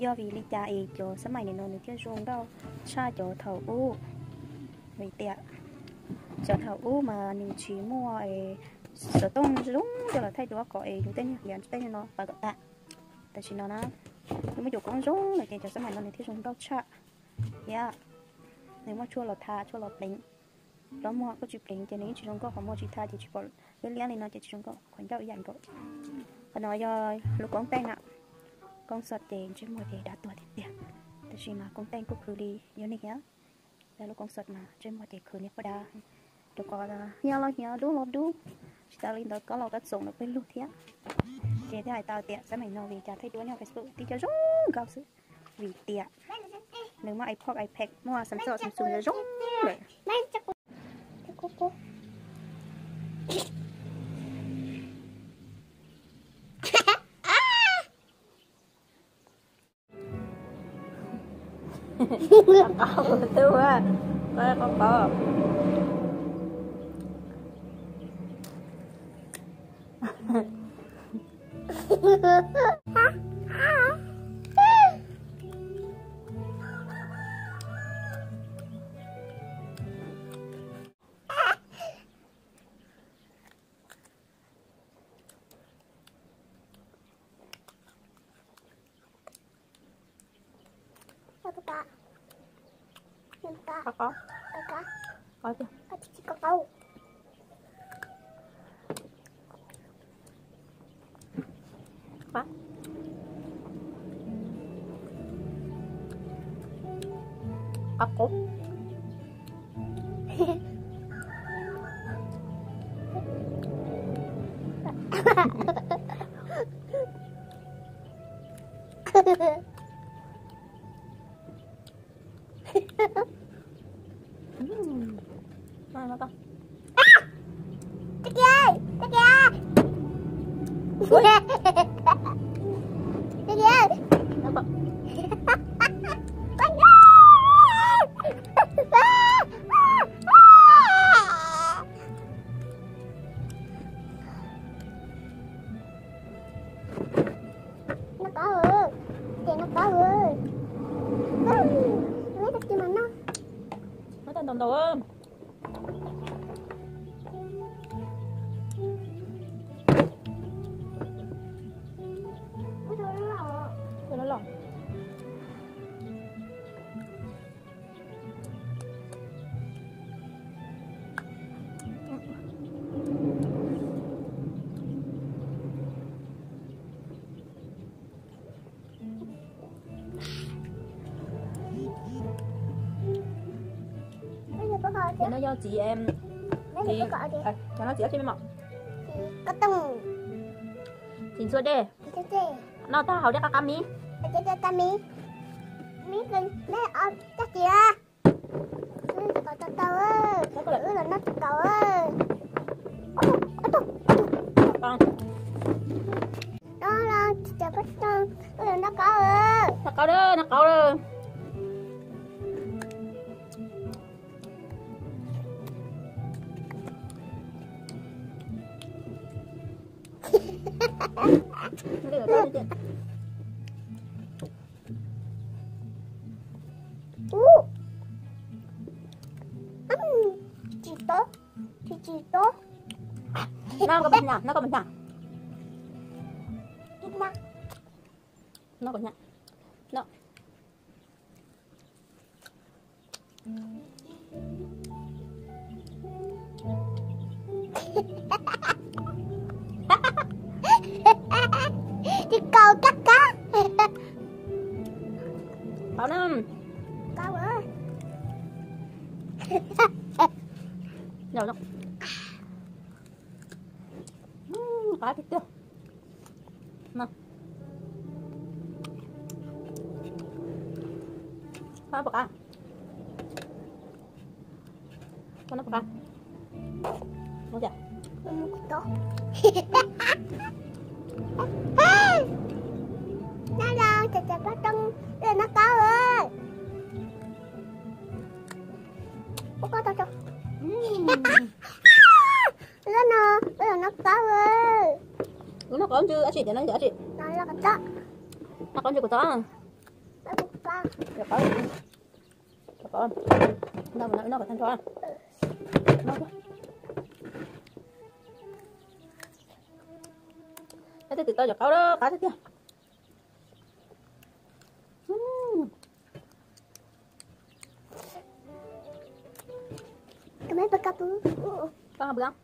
do vì lý cha ấy cho sớm mày này nó chưa xuống đâu cha cho thầu u vì tiệt cho thầu u mà mình chỉ mua ấy sở tông đúng cho là thay đổi có ấy chúng tên hiện tên nó và gọi tạ tại chỉ nó nhưng mà chủ con rung là cho sớm mày nó chưa xuống đâu cha yeah nếu mà chua là tha chua là bánh đó mua có chụp bánh cho nên chỉ không có không mua chỉ tha thì chỉ có cái lý này nó chỉ không có khoản giao dành có và nói do lúc con tay nè con sọt tiền chứ mua thì đã tuổi thì tiền tại vì mà con tay cũng khử đi nhớ này nhá là lúc con sọt mà chứ mua thì khử này có đa được có nhớ đúng lắm đúng chỉ tao lên đó có lò đất sống nó bên luôn thế thì thế này tao tiện sẽ mày nói vì chả thấy đứa nhau Facebook thì cho rung cao sự vì tiện nếu mà iPad mua sắm sọ sắm sùn nó rung đấy cô con tư á con bò có chưa có câu có cút Này nó con. Cái kia. Cái kia. Nó con. Nó có rồi. Tiền nó có rồi. Lấy được cho mình nó. Nó tên đồng đồ ơi. Nó lỏng. Thì nó do chị em chị cho nó chị ở trên mặt có tung chị xua đi nó ta hầu đi các mi mi lên lấy ở chắc chị à cầu ơi là nó cầu ơi con đó là chả bắt con là nó cầu ơi nó cầu đó chị tốt nó có bên nhà nó có bên nhà nó có nhà nó chị cầu cắt cá bảo nó cầu ơi đâu đâu cá thịt chưa nè cá bạc à con nó bạc à mua chưa tốt nó đâu chả bắt trong đây nó có ơi có đâu nó có ơi nó còn chưa chị để nó giờ chị nó là cái đó nó còn chưa của tao ba Được rồi. Được rồi. Nó phải thanh thoát. Nó quá. Cái từ từ giật cậu đó, cá thế kia. cái mấy bác cặp Con không được không?